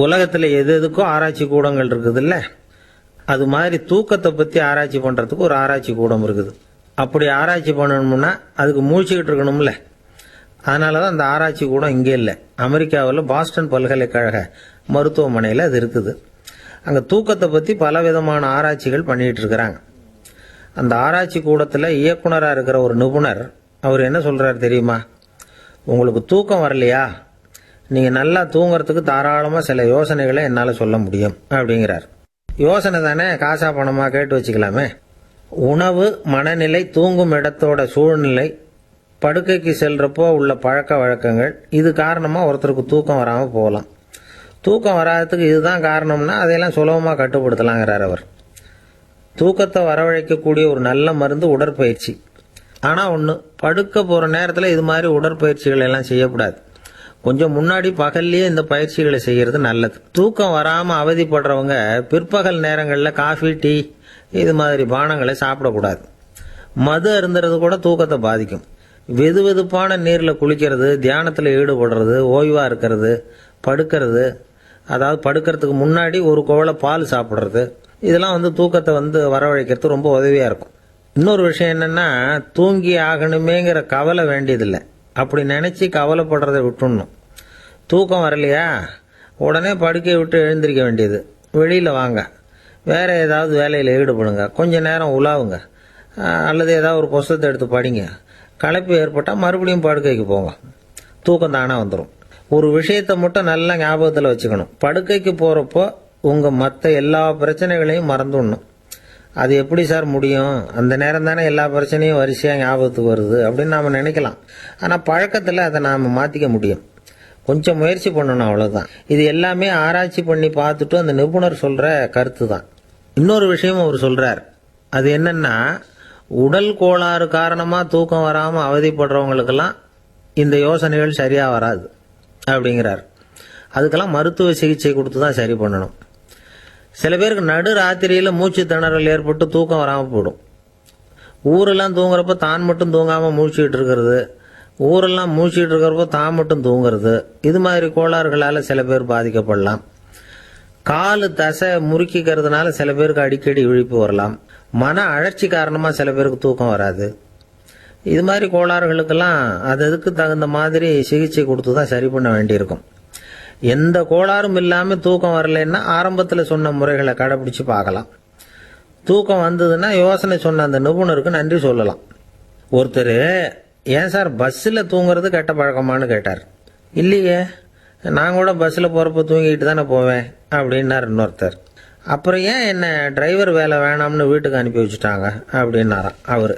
உலகத்தில் எது எதுக்கும் ஆராய்ச்சி கூடங்கள் இருக்குதுல்ல, அது மாதிரி தூக்கத்தை பற்றி ஆராய்ச்சி பண்ணுறதுக்கு ஒரு ஆராய்ச்சி கூடம் இருக்குது. அப்படி ஆராய்ச்சி பண்ணணும்னா அதுக்கு மூழ்கிக்கிட்டு இருக்கணும்ல. அதனால தான் அந்த ஆராய்ச்சி கூடம் இங்கே இல்லை. அமெரிக்காவில் பாஸ்டன் பல்கலைக்கழக மருத்துவமனையில் அது இருக்குது. அங்கே தூக்கத்தை பற்றி பலவிதமான ஆராய்ச்சிகள் பண்ணிகிட்டு இருக்கிறாங்க. அந்த ஆராய்ச்சி கூடத்தில் இயக்குனராக இருக்கிற ஒரு நிபுணர் அவர் என்ன சொல்கிறார் தெரியுமா? உங்களுக்கு தூக்கம் வரலையா, நீங்கள் நல்லா தூங்குறதுக்கு தாராளமாக சில யோசனைகளை என்னால் சொல்ல முடியும் அப்படிங்கிறார். யோசனை தானே, காசா பணமாக கேட்டு வச்சுக்கலாமே. உணவு, மனநிலை, தூங்கும் இடத்தோட சூழ்நிலை, படுக்கைக்கு செல்றப்போ உள்ள பழக்க வழக்கங்கள், இது காரணமாக ஒருத்தருக்கு தூக்கம் வராமல் போகலாம். தூக்கம் வராததுக்கு இதுதான் காரணம்னா அதையெல்லாம் சுலபமாக கட்டுப்படுத்தலாங்கிறார் அவர். தூக்கத்தை வரவழைக்கக்கூடிய ஒரு நல்ல மருந்து உடற்பயிற்சி. ஆனால் ஒன்று, படுக்க போகிற நேரத்தில் இது மாதிரி உடற்பயிற்சிகள் எல்லாம் செய்யக்கூடாது. கொஞ்சம் முன்னாடி பகல்லையே இந்த பயிற்சிகளை செய்கிறது நல்லது. தூக்கம் வராமல் அவதிப்படுறவங்க பிற்பகல் நேரங்களில் காஃபி, டீ இது மாதிரி பானங்களை சாப்பிடக்கூடாது. மது அருந்துறது கூட தூக்கத்தை பாதிக்கும். வெது வெதுப்பான நீரில் குளிக்கிறது, தியானத்தில் ஈடுபடுறது, ஓய்வாக இருக்கிறது, படுக்கிறது, அதாவது படுக்கிறதுக்கு முன்னாடி ஒரு குவளை பால் சாப்பிட்றது, இதெல்லாம் தூக்கத்தை வரவழைக்கிறது ரொம்ப உதவியாக இருக்கும். இன்னொரு விஷயம் என்னென்னா, தூங்கி ஆகணுமேங்கிற கவலை வேண்டியதில்லை. அப்படி நினச்சி கவலைப்படுறதை விட்டுடணும். தூக்கம் வரலையா, உடனே படுக்கையை விட்டு எழுந்திருக்க வேண்டியது. வெளியில் வாங்க, வேறு ஏதாவது வேலையில் ஈடுபடுங்க, கொஞ்சம் நேரம் உலாவுங்க, அல்லது ஏதாவது ஒரு புஸ்தகத்தை எடுத்து படிங்க. களைப்பு ஏற்பட்டால் மறுபடியும் படுக்கைக்கு போங்க. தூக்கம் தானே வந்துடும். ஒரு விஷயத்தை மட்டும் நல்லா ஞாபகத்தில் வச்சுக்கணும். படுக்கைக்கு போகிறப்போ உங்கள் மற்ற எல்லா பிரச்சனைகளையும் மறந்துடணும். அது எப்படி சார் முடியும்? அந்த நேரம் தானே எல்லா பிரச்சனையும் வரிசையாக ஞாபகத்துக்கு வருது அப்படின்னு நாம் நினைக்கலாம். ஆனால் பழக்கத்தில் அதை நாம் மாற்றிக்க முடியும். கொஞ்சம் முயற்சி பண்ணணும், அவ்வளோதான். இது எல்லாமே ஆராய்ச்சி பண்ணி பார்த்துட்டு அந்த நிபுணர் சொல்கிற கருத்து தான். இன்னொரு விஷயம் அவர் சொல்கிறார். அது என்னென்னா, உடல் கோளாறு காரணமாக தூக்கம் வராமல் அவதிப்படுறவங்களுக்கெல்லாம் இந்த யோசனைகள் சரியாக வராது அப்படிங்கிறார். அதுக்கெல்லாம் மருத்துவ சிகிச்சை கொடுத்து தான் சரி பண்ணணும். சில பேருக்கு நடு ராத்திரியில் மூச்சு திணறல் ஏற்பட்டு தூக்கம் வராமல் போயிடும். ஊரெல்லாம் தூங்குறப்ப தான் மட்டும் தூங்காமல் மூழ்கிட்டு இருக்கிறது, ஊரெல்லாம் மூழ்கிட்டு இருக்கிறப்ப தான் மட்டும் தூங்குறது, இது மாதிரி கோளாறுகளால் சில பேர் பாதிக்கப்படலாம். காலு தசை முறுக்கிக்கிறதுனால சில பேருக்கு அடிக்கடி விழிப்பு வரலாம். மன அழற்சி காரணமாக சில பேருக்கு தூக்கம் வராது. இது மாதிரி கோளாறுகளுக்கெல்லாம் அதுக்கு தகுந்த மாதிரி சிகிச்சை கொடுத்து தான் சரி பண்ண வேண்டியிருக்கும். எந்த கோளாறும் இல்லாமல் தூக்கம் வரலைன்னா ஆரம்பத்தில் சொன்ன முறைகளை கடைபிடிச்சு பார்க்கலாம். தூக்கம் வந்ததுன்னா யோசனை சொன்ன அந்த நிபுணருக்கு நன்றி சொல்லலாம். ஒருத்தர், ஏன் சார் பஸ்ஸில் தூங்குறது கெட்ட பழக்கமானு கேட்டார். இல்லையே, நான் கூட பஸ்ஸில் போகிறப்ப தூங்கிட்டு தானே போவேன் அப்படின்னார் இன்னொருத்தர். அப்புறம் ஏன் என்ன டிரைவர் வேலை வேணாம்னு வீட்டுக்கு அனுப்பி வச்சுட்டாங்க அப்படின்னாராம் அவர்.